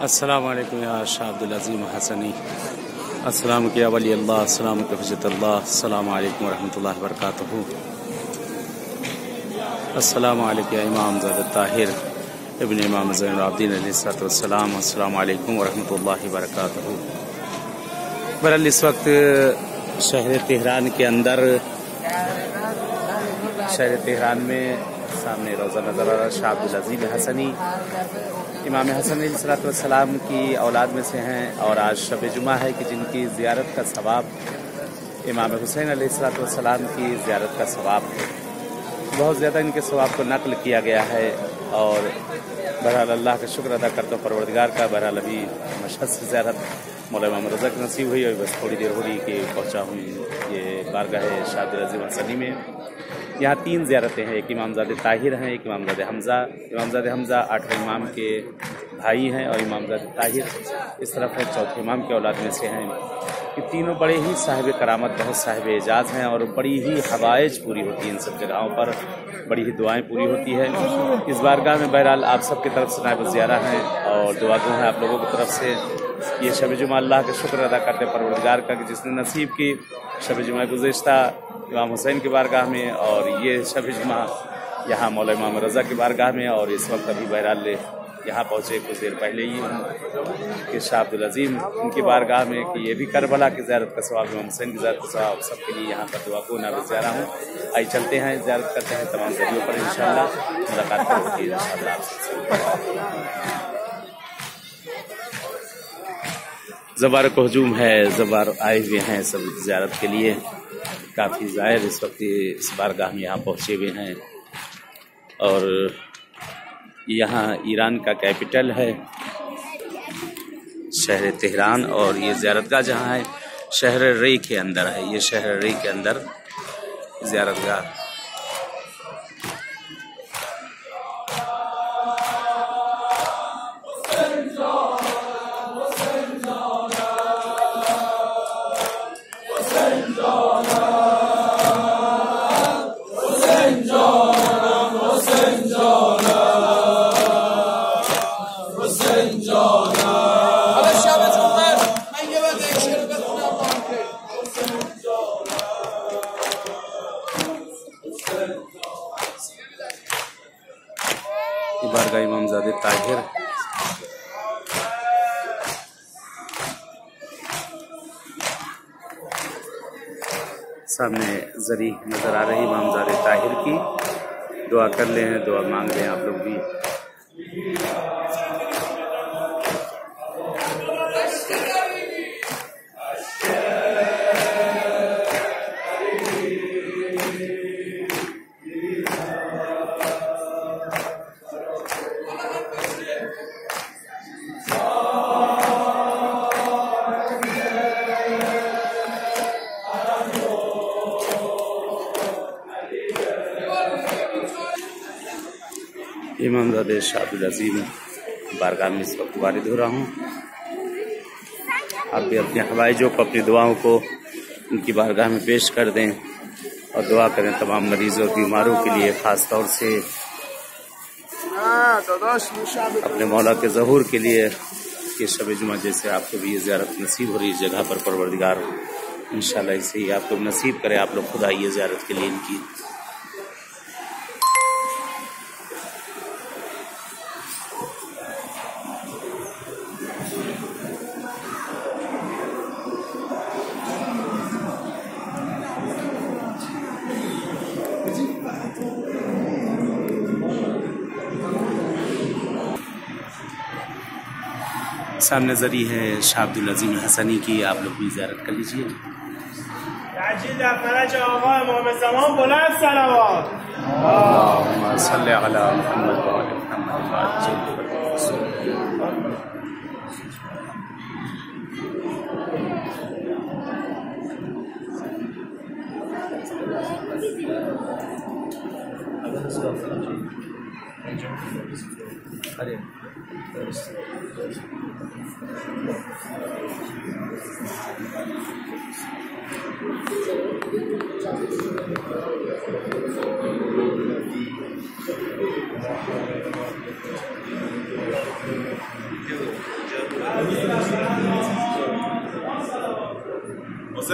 अस्सलाम वालेकुम या शाह अब्दुल अज़ीम हसनी। अस्सलाम या वली अल्लाह, अस्सलाम या हज़रत अल्लाह, अस्सलाम वालेकुम रहमतुल्लाहि व बरकातहू। अस्सलाम वालेकुम या इमाम ज़ाद ताहिर इब्न इमाम ज़ैनुल आबिदीन अलैहिस्सलातु वस्सलाम, अस्सलाम वालेकुम व रहमतुल्लाहि व बरकातहू। बहरहाल इस वक्त शहर तेहरान के अंदर, शहर तेहरान में सामने रोज़ा नज़र आ रहा। शाह अब्दुल अज़ीम हसनी इमाम हसन अलैहिस्सलाम की औलाद में से हैं और आज शब जुमा है कि जिनकी ज़ियारत का सवाब इमाम हुसैन अलैहिस्सलाम की ज़ियारत का सवाब है। बहुत ज़्यादा इनके सवाब को नकल किया गया है और बहरहाल अल्लाह का शुक्र अदा करता हूँ परवरदिगार का। बहरहाल अभी मशहद से ज़ियारत मौला इमाम रज़ा की नसीब हुई और बस थोड़ी देर हो रही कि पहुँचा हूँ ये बारगाह शाह अब्दुल अज़ीम हसनी में। यहाँ 3 ज़ियारतें हैं, एक इमामज़ादे ताहिर हैं, एक इमामज़ादे हमज़ा। इमामज़ादे हमज़ा 8वें इमाम के भाई हैं और इमामज़ादे ताहिर इस तरफ है, चौथे इमाम के औलाद में से हैं। ये तीनों बड़े ही साहिब करामत, बहुत साहिब एजाज़ हैं और बड़ी ही हवाइज पूरी होती है इन सब जगहों पर, बड़ी ही दुआएं पूरी होती है। इस बारगाह में बहरहाल आप सबकी तरफ से नायब ज़ियारा हैं और दुआ गो हैं आप लोगों की तरफ से। ये शब जुमा अल्लाह का शुक्र अदा करते परवरदिगार का कि जिसने नसीब की शब जुमा गुज़िश्ता इमाम हुसैन की बारगाह में और ये शब जुमा यहाँ मौला इमाम रज़ा की बारगाह में। और इस वक्त अभी बहरहाल यहाँ पहुँचे कुछ देर पहले ही कि शाह अब्दुल अज़ीम उनकी बारगाह में कि ये भी करबला की ज़ियारत का सवाब, इमाम हुसैन की ज़ियारत का सवाब सबके लिए यहाँ पर दुआ को नाज़िल ज़ियारा हूँ। आइए चलते हैं, ज़ियारत करते हैं तमाम जगहों पर, इंशाअल्लाह मुलाकात होगी इंशाअल्लाह आपसे। ज़बार को हजूम है, ज़बार आए हुए हैं सब ज़ियारत के लिए। काफ़ी ज़ाहिर इस वक्त इस बारगाह में यहाँ पहुँचे हुए हैं और यहाँ ईरान का कैपिटल है शहर तेहरान और ये ज़ियारतगाह जहाँ है शहर रई के अंदर है। ये शहर रई के अंदर ज़ियारतगाह। बारगाह इमामज़ादे ताहिर। सामने जरी नज़र आ रही इमामज़ादे ताहिर की। दुआ कर लें, दुआ मांग लें आप लोग भी। इमामज़ादे शाह अब्दुल अज़ीम बारगाह में इस वक्त वारिद हो रहा हूँ। आप भी अपने हवाइजों को, अपनी दुआओं को उनकी बारगाह में पेश कर दें और दुआ करें तमाम मरीजों बीमारों के लिए, ख़ास तौर से अपने मौला के ज़हूर के लिए कि शब जुमा जैसे आपको भी ये ज़ियारत नसीब हो रही है जगह पर परवरदिगार इंशाअल्लाह इसे ही आपको नसीब करे। आप लोग खुद आइए ज़ियारत के लिए इनकी। सामने जरी है शाह अब्दुल अज़ीम हसनी की, आप लोग भी ज़ियारत कर लीजिए। अरे जो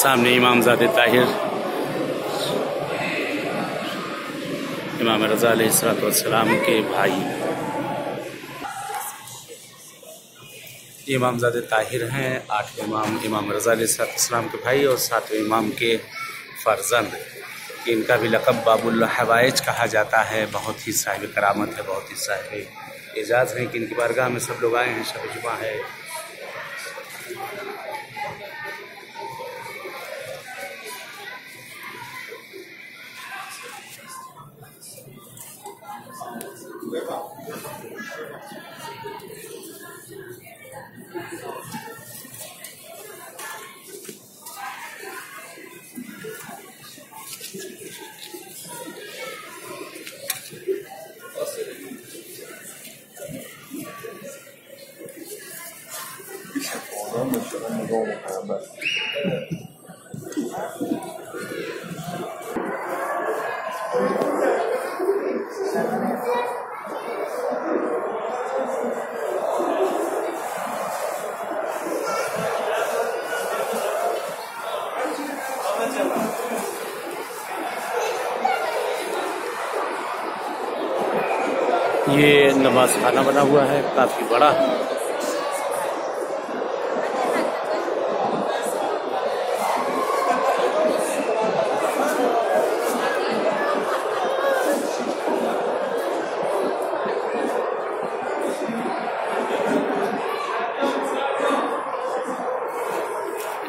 सामने इमामजादे ताहिर इमाम रज़ा अलैहिस्सलाम के भाई इमामजादे ताहिर हैं। 8वें इमाम इमाम रज़ा अलैहिस्सलाम के भाई और 7वें इमाम के फर्जंद। इनका भी लक़ब बाबुल हवाइज कहा जाता है। बहुत ही साहिब करामत है, बहुत ही साहिब एजाज़ है कि इनकी बारगाह में सब लोग आए हैं। शब जुमा है। ये नमाज खाना बना हुआ है, काफी बड़ा।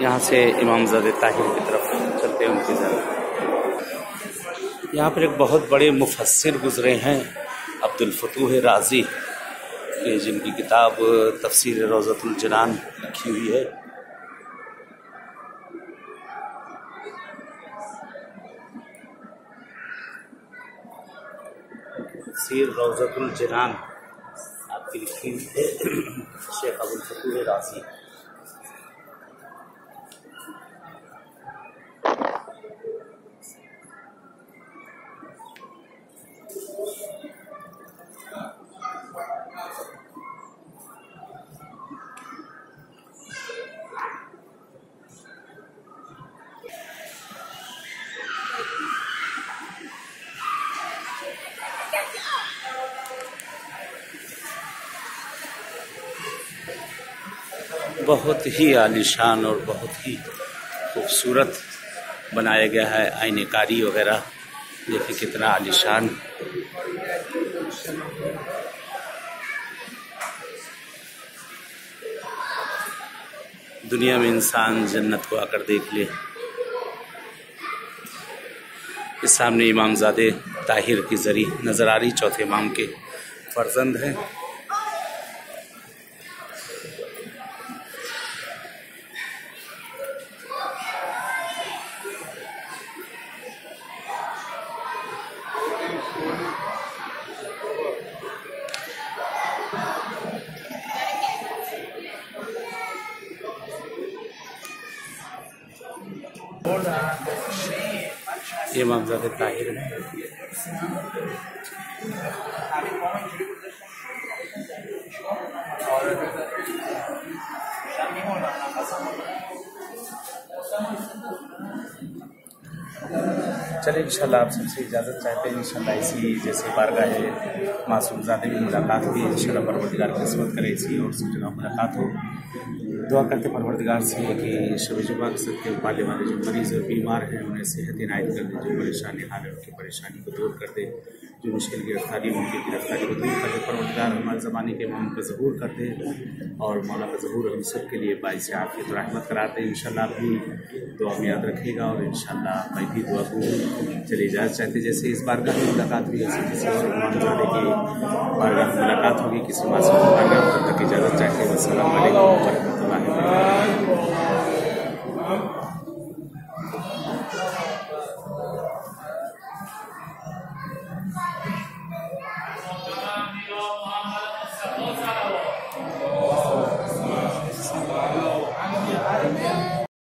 यहाँ से इमामजादे ताहिर की तरफ चलते हैं उनकी ज़रा। यहाँ पर एक बहुत बड़े मुफस्सिर गुजरे हैं, अब्दुल फतूह राजी, जिनकी किताब तफसीर रोज़तुल जनान लिखी हुई है। तफसीर रोज़तुल जनान आपकी लिखी हुई है शेख अब्दुल फतूह राजी। बहुत ही आलीशान और बहुत ही खूबसूरत बनाया गया है। आइनेकारी वगैरह देखिए कितना आलीशान। दुनिया में इंसान जन्नत को आकर देख ले। इस सामने इमामजादे ताहिर की जरी नजर आ रही, चौथे इमाम के फर्जंद हैं। ये इमामजादे ताहिर है। चलिए इंशाल्लाह आप सबसे इजाज़त चाहते हैं। इंशाल्लाह इसी जैसे बारगाह मासूमज़ादे की मुलाकात हुई, इंशाल्लाह परवरदिगार किस्मत करे इसी और सब जगह मुलाकात हो। दुआ करते परवरदिगार से कि शब जुमा के सदक़े पाले वाले जो मरीज़ और बीमार हैं उन्हें सेहत इनायत कर दे, जो परेशानी हाल है उनकी परेशानी को दूर कर दे, जो मुश्किल गिरफ्तारी उनकी गिरफ्तारी को दूर कर दे। परवरदिगार हमारे ज़माने के इमाम का ज़हूर कर दे और मौला का ज़हूर हम सब के लिए बाइस आफ़ियत और रहमत करार दे। इंशाल्लाह आप भी दुआ में याद रखिएगा और इंशाल्लाह मैं भी दुआ को चले इजाज़त चाहते। जैसे इस बारगाह में मुलाकात हुई ऐसे किसी और इमामजादे की बारगाह में मुलाकात होगी, किसी मासूम बारगाह तक इजाज़त चाहते हैं। अस्सलामु अलैकुम व रहमतुल्लाहि व बरकातहू।